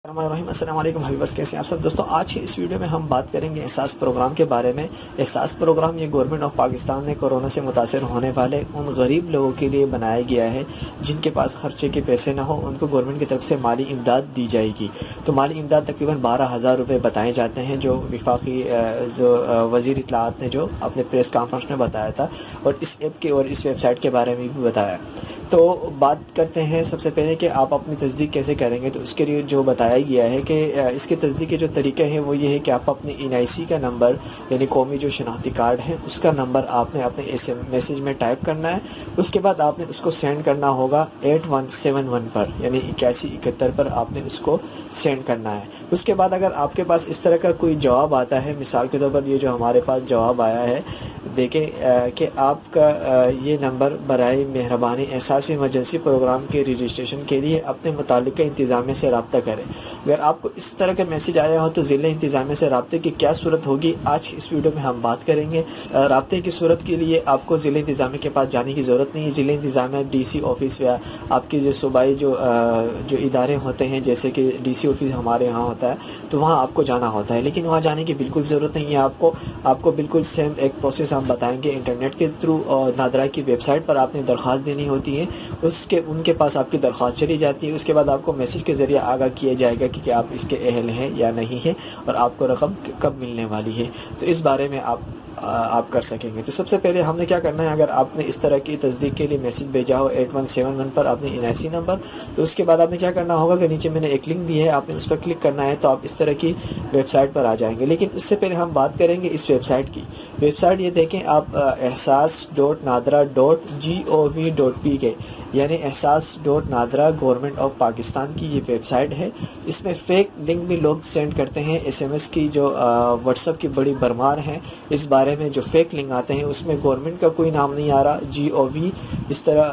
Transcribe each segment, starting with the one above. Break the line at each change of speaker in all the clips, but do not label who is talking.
السلام علیکم حبیبرس، کیسے ہیں آپ سب دوستوں؟ آج کی اس ویڈیو میں ہم بات کریں گے احساس پروگرام کے بارے میں۔ احساس پروگرام یہ گورنمنٹ آف پاکستان نے کورونا سے متاثر ہونے والے ان غریب لوگوں کے لیے بنایا گیا ہے جن کے پاس خرچے کے پیسے نہ ہو، ان کو گورنمنٹ کی طرف سے مالی امداد دی جائے گی۔ تو مالی امداد تقریباً 12,000 روپے بتائے جاتے ہیں، جو وفاقی وزیر اطلاعات نے جو اپنے پریس کانفرنس میں بتایا تھا، اور اس ایپ کے اور اس ویب سائٹ کے بارے میں بھی بتایا۔ تو بات کرتے ہیں سب سے پہلے کہ آپ اپنی تصدیق کیسے کریں گے۔ تو اس کے لیے جو بتایا گیا ہے کہ اس کی تصدیق کے جو طریقے ہیں وہ یہ ہے کہ آپ اپنے NIC کا نمبر، یعنی قومی جو شناختی کارڈ ہے، اس کا نمبر آپ نے اپنے میسیج میں ٹائپ کرنا ہے۔ اس کے بعد آپ نے اس کو سینڈ کرنا ہوگا 8171 پر، یعنی 8171 پر آپ نے اس کو سینڈ کرنا ہے۔ اس کے بعد اگر آپ کے پاس اس طرح کا کوئی جواب آتا ہے، مثال کے طور پر یہ جو ہمارے پاس جواب آیا ہے، دیکھیں کہ آپ کا یہ نمبر برائے مہربانی احساس ایمرجنسی پروگرام کے رجسٹریشن کے لیے اپنے متعلقہ انتظامیہ سے رابطہ کریں۔ اگر آپ کو اس طرح کا میسیج آیا ہو تو ضلع انتظامیہ سے رابطے کی کیا صورت ہوگی، آج اس ویڈیو میں ہم بات کریں گے۔ رابطے کی صورت کے لیے آپ کو ضلع انتظامیہ کے پاس جانے کی ضرورت نہیں ہے۔ ضلع انتظامیہ DC آفس یا آپ کی جو صوبائی جو ادارے ہوتے ہیں، جیسے کہ DC آفس ہمارے یہاں ہوتا ہے، تو وہاں آپ کو جانا ہوتا ہے، لیکن وہاں جانے کی بالکل ضرورت نہیں ہے۔ آپ کو بالکل سیم ایک پروسیس ہم بتائیں گے انٹرنیٹ کے تھرو، اور نادرا کی ویب سائٹ پر آپ نے درخواست دینی ہوتی ہے، ان کے پاس آپ کی درخواست چلی جاتی ہے۔ اس کے بعد آپ کو میسیج کے ذریعے آگاہ کیا جائے گا کہ آپ اس کے اہل ہیں یا نہیں ہیں، اور آپ کو رقم کب ملنے والی ہے۔ تو اس بارے میں آپ کر سکیں گے۔ تو سب سے پہلے ہم نے کیا کرنا ہے، اگر آپ نے اس طرح کی تصدیق کے لیے میسیج بھیجا ہو 8171 پر آپ نے NIC نمبر، تو اس کے بعد آپ نے کیا کرنا ہوگا کہ نیچے میں نے ایک لنک دی ہے، آپ نے اس پر کلک کرنا ہے، تو آپ اس طرح کی ویب سائٹ پر آ جائیں گے۔ لیکن اس سے پہلے ہم بات کریں گے اس ویب سائٹ کی۔ ویب سائٹ یہ دیکھیں آپ، احساس.nadra.gov.pk، یعنی احساس.nadra گورنمنٹ آف پاکستان کی یہ ویب سائٹ ہے۔ اس میں فیک لنک بھی لوگ سینڈ کرتے ہیں، SMS کی جو واٹس ایپ کی بڑی برمار ہے، اس بارے میں جو فیک لنک آتے ہیں اس میں گورنمنٹ کا کوئی نام نہیں آ رہا، GOV اس طرح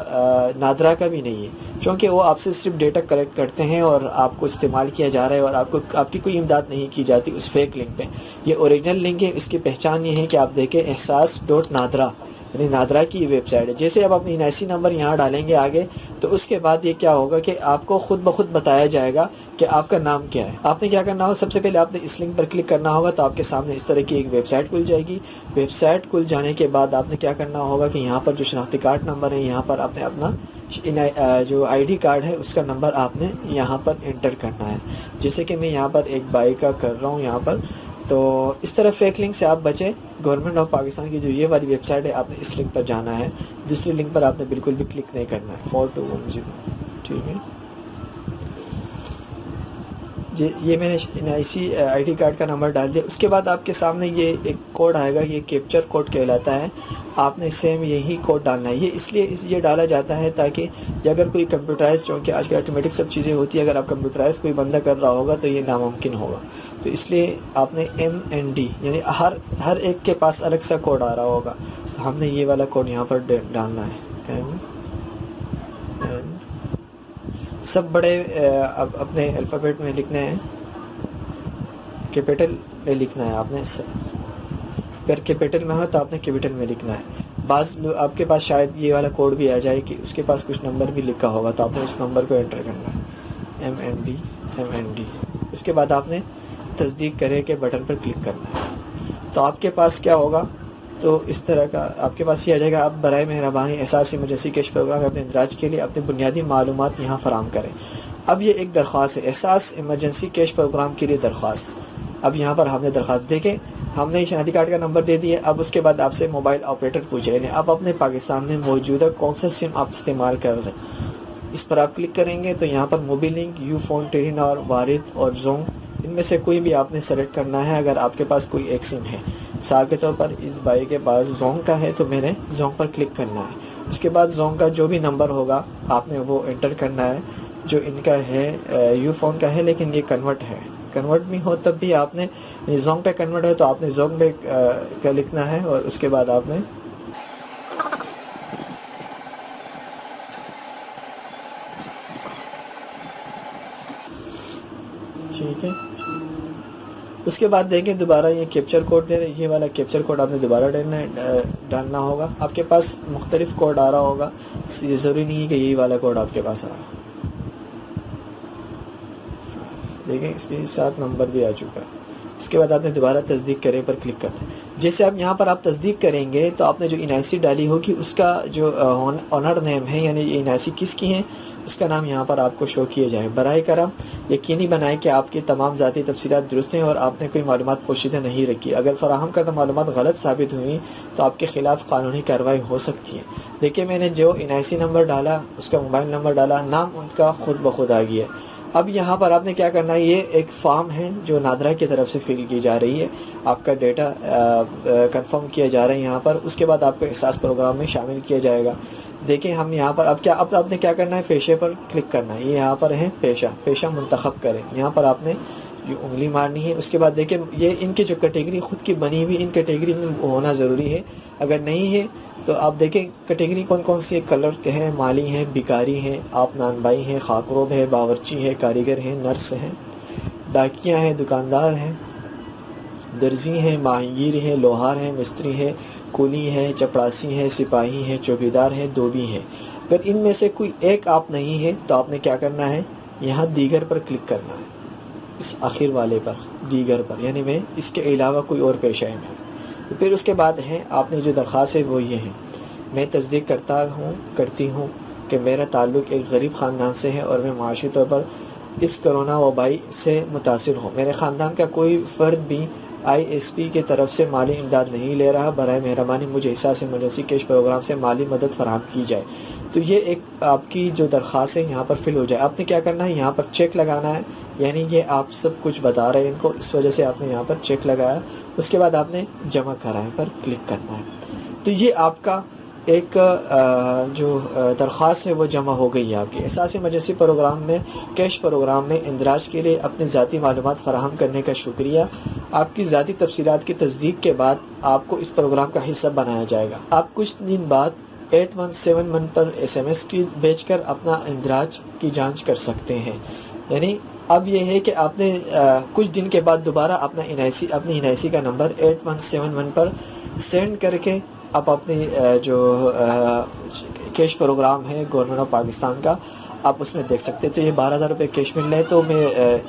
نادرا کا بھی نہیں ہے، چونکہ وہ آپ سے صرف ڈیٹا کلیکٹ کرتے ہیں اور آپ کو استعمال کیا جا رہا ہے، اور آپ کی کوئی امداد نہیں کی جاتی اس فیک لنک پہ۔ یہ اوریجنل لنک ہے، اس کی پہچان یہ ہے کہ آپ دیکھیں احساس.nadra، یعنی نادرا کی ویب سائٹ ہے۔ جیسے آپ اپنی NIC نمبر یہاں ڈالیں گے آگے، تو اس کے بعد یہ کیا ہوگا کہ آپ کو خود بخود بتایا جائے گا کہ آپ کا نام کیا ہے۔ آپ نے کیا کرنا ہوگا، سب سے پہلے آپ نے اس لنک پر کلک کرنا ہوگا، تو آپ کے سامنے اس طرح کی ایک ویب سائٹ کھل جائے گی۔ ویب سائٹ کھل جانے کے بعد آپ نے کیا کرنا ہوگا کہ یہاں پر جو شناختی کارڈ نمبر ہے، یہاں پر آپ نے اپنا جو ID کارڈ ہے اس کا نمبر آپ نے یہاں پر انٹر کرنا ہے، جیسے کہ میں یہاں پر ایک بائی کا کر رہا ہوں یہاں پر۔ تو اس طرح فیک لنک سے آپ بچیں۔ گورنمنٹ آف پاکستان کی جو یہ والی ویب سائٹ ہے، آپ نے اس لنک پر جانا ہے، دوسری لنک پر آپ نے بالکل بھی کلک نہیں کرنا ہے۔ 4210، ٹھیک ہے جی، یہ میں نے NIC ID کارڈ کا نمبر ڈال دیا۔ اس کے بعد آپ کے سامنے یہ ایک کوڈ آئے گا، یہ کیپچر کوڈ کہلاتا ہے، آپ نے سیم یہی کوڈ ڈالنا ہے۔ یہ اس لیے یہ ڈالا جاتا ہے تاکہ اگر کوئی کمپیوٹرائز، چونکہ آج کل آٹومیٹک سب چیزیں ہوتی ہیں، اگر آپ کمپیوٹرائز کوئی بندہ کر رہا ہوگا تو یہ ناممکن ہوگا۔ تو اس لیے آپ نے MND، یعنی ہر ایک کے پاس الگ سا کوڈ آ رہا ہوگا، تو ہم نے یہ والا کوڈ یہاں پر ڈالنا ہے۔ سب بڑے اپنے الفابیٹ میں لکھنے ہیں، کیپٹل میں لکھنا ہے آپ نے، اگر کیپٹل میں ہو تو آپ نے کیپٹل میں لکھنا ہے۔ بعض آپ کے پاس شاید یہ والا کوڈ بھی آ جائے کہ اس کے پاس کچھ نمبر بھی لکھا ہوگا، تو آپ نے اس نمبر کو انٹر کرنا ہے، MND۔ اس کے بعد آپ نے تصدیق کرے کے بٹن پر کلک کرنا ہے، تو آپ کے پاس کیا ہوگا، تو اس طرح کا آپ کے پاس یہ آ جائے گا، آپ برائے مہربانی احساس ایمرجنسی کیش پروگرام میں اپنے اندراج کے لیے اپنی بنیادی معلومات یہاں فراہم کریں۔ اب یہ ایک درخواست ہے، احساس ایمرجنسی کیش پروگرام کے لیے درخواست۔ اب یہاں پر ہم نے درخواست دیکھیں، ہم نے شناختی کارڈ کا نمبر دے دیا۔ اب اس کے بعد آپ سے موبائل آپریٹر پوچھے، یعنی آپ اپنے پاکستان میں موجودہ کون سا سم آپ استعمال کر رہے ہیں، اس پر آپ کلک کریں گے تو یہاں پر موبی لنک، یو فون، ٹیلی-نار، وارد اور زونگ، ان میں سے کوئی بھی آپ نے سلیکٹ کرنا ہے اگر آپ کے پاس کوئی ایک سم ہے۔ مثال کے طور پر اس بھائی کے پاس زونگ کا ہے، تو میں نے زونگ پر کلک کرنا ہے۔ اس کے بعد زونگ کا جو بھی نمبر ہوگا آپ نے وہ انٹر کرنا ہے، جو ان کا ہے یو فون کا ہے، لیکن یہ کنورٹ ہے، کنورٹ بھی ہو تب بھی آپ نے زونگ پہ کنورٹ ہے تو آپ نے زونگ پہ کا لکھنا ہے، اور اس کے بعد آپ نے ٹھیک ہے۔ اس کے بعد دیکھیں دوبارہ یہ کیپچر کوڈ دے رہے، یہ والا کیپچر کوڈ آپ نے دوبارہ ڈالنا ہوگا۔ آپ کے پاس مختلف کوڈ آ رہا ہوگا، یہ ضروری نہیں ہے کہ یہی والا کوڈ آپ کے پاس آ رہا۔ دیکھیں اس کے ساتھ نمبر بھی آ چکا ہے. اس کے بعد آپ نے دوبارہ تصدیق کرے پر کلک کرنا ہے. جیسے آپ یہاں پر آپ تصدیق کریں گے تو آپ نے جو NIC ڈالی ہوگی اس کا جو آنر نیم ہے، یعنی یہ NIC کس کی ہیں، اس کا نام یہاں پر آپ کو شو کیا جائے. براہ کرم یقینی بنائیں کہ آپ کی تمام ذاتی تفصیلات درست ہیں اور آپ نے کوئی معلومات پوشیدہ نہیں رکھی. اگر فراہم کردہ معلومات غلط ثابت ہوئیں تو آپ کے خلاف قانونی کارروائی ہو سکتی ہے. دیکھیں میں نے جو NIC نمبر ڈالا، اس کا موبائل نمبر ڈالا، نام ان کا خود بخود آ گیا. اب یہاں پر آپ نے کیا کرنا ہے، یہ ایک فارم ہے جو نادرا کی طرف سے فل کی جا رہی ہے. آپ کا ڈیٹا کنفرم کیا جا رہا ہے یہاں پر. اس کے بعد آپ کو احساس پروگرام میں شامل کیا جائے گا. دیکھیں ہم یہاں پر اب آپ نے کیا کرنا ہے، پیشے پر کلک کرنا ہے. یہ یہاں پر ہے پیشہ منتخب کریں. یہاں پر آپ نے یہ انگلی مارنی ہے. اس کے بعد دیکھیں یہ ان کی جو کیٹیگری خود کی بنی ہوئی، ان کیٹیگری میں ہونا ضروری ہے. اگر نہیں ہے تو آپ دیکھیں کیٹیگری کون کون سی ہے، کلر کے ہیں، مالی ہیں، بیکاری ہیں، آپ نانبائی ہیں، خاکروب ہے، باورچی ہے، کاریگر ہیں، نرس ہیں، ڈاکیاں ہیں، دکاندار ہیں، درزی ہیں، ماہی گیر ہیں، لوہار ہیں، مستری ہیں، کولی ہیں، چپڑاسی ہیں، سپاہی ہیں، چوکیدار ہیں، دھوبی ہیں. اگر ان میں سے کوئی ایک آپ نہیں ہے تو آپ نے کیا کرنا ہے، یہاں دیگر پر کلک کرنا ہے. اس آخر والے پر دیگر پر، یعنی میں اس کے علاوہ کوئی اور پیشہ ہے نہیں. تو پھر اس کے بعد ہے آپ نے جو درخواست ہے وہ یہ ہے، میں تصدیق کرتی ہوں کہ میرا تعلق ایک غریب خاندان سے ہے اور میں معاشی طور پر اس کرونا وبائی سے متاثر ہوں. میرے خاندان کا کوئی فرد بھی ISP کی طرف سے مالی امداد نہیں لے رہا. برائے مہربانی مجھے احساس ایمرجنسی کیش پروگرام سے مالی مدد فراہم کی جائے. تو یہ ایک آپ کی جو درخواست ہے یہاں پر فل ہو جائے. آپ نے کیا کرنا ہے، یہاں پر چیک لگانا ہے. یعنی یہ آپ سب کچھ بتا رہے ہیں ان کو، اس وجہ سے آپ نے یہاں پر چیک لگایا. اس کے بعد آپ نے جمع کرائے پر کلک کرنا ہے. تو یہ آپ کا ایک جو درخواست ہے وہ جمع ہو گئی ہے آپ کی. احساس ایمرجنسی پروگرام میں کیش پروگرام میں اندراج کے لیے اپنی ذاتی معلومات فراہم کرنے کا شکریہ. آپ کی ذاتی تفصیلات کی تصدیق کے بعد آپ کو اس پروگرام کا حصہ بنایا جائے گا. آپ کچھ دن بعد 8171 پر SMS کی بھیج کر اپنا اندراج کی جانچ کر سکتے ہیں. یعنی اب یہ ہے کہ آپ نے کچھ دن کے بعد دوبارہ اپنی NIC کا نمبر 8171 پر سینڈ کر کے آپ اپنی جو کیش پروگرام ہے گورنمنٹ آف پاکستان کا، آپ اس میں دیکھ سکتے ہیں. تو یہ 12,000 روپے کیش مل رہے ہیں. تو میں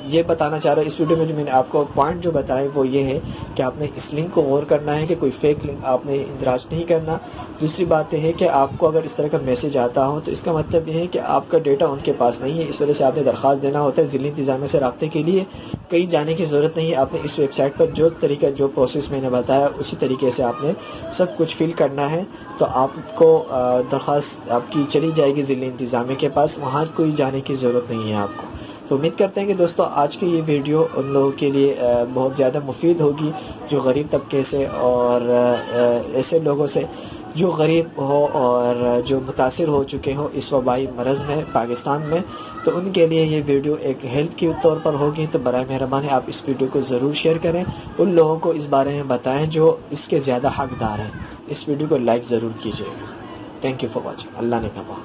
یہ بتانا چاہ رہا ہوں اس ویڈیو میں، جو میں نے آپ کو پوائنٹ جو بتائے وہ یہ ہے کہ آپ نے اس لنک کو غور کرنا ہے کہ کوئی فیک لنک آپ نے اندراج نہیں کرنا. دوسری بات یہ ہے کہ آپ کو اگر اس طرح کا میسج آتا ہو تو اس کا مطلب یہ ہے کہ آپ کا ڈیٹا ان کے پاس نہیں ہے. اس وجہ سے آپ نے درخواست دینا ہوتا ہے. ضلعی انتظامیہ سے رابطے کے لیے کہیں جانے کی ضرورت نہیں ہے. آپ نے اس ویب سائٹ پر جو طریقہ جو پروسیس میں نے بتایا اسی طریقے سے آپ نے سب کچھ فل کرنا ہے. تو آپ کو درخواست آپ کی چلی جائے گی ضلعی انتظامیہ کے پاس، وہاں کوئی جانے کی ضرورت نہیں ہے آپ کو. تو امید کرتے ہیں کہ دوستو آج کی یہ ویڈیو ان لوگوں کے لیے بہت زیادہ مفید ہوگی جو غریب طبقے سے اور ایسے لوگوں سے جو غریب ہو اور جو متاثر ہو چکے ہوں اس وبائی مرض میں پاکستان میں. تو ان کے لیے یہ ویڈیو ایک ہیلپ کے طور پر ہوگی. تو برائے مہربانی آپ اس ویڈیو کو ضرور شیئر کریں، ان لوگوں کو اس بارے میں بتائیں جو اس کے زیادہ حقدار ہیں. اس ویڈیو کو لائک ضرور کیجیے گا. Thank you for watching. اللہ نے کہا.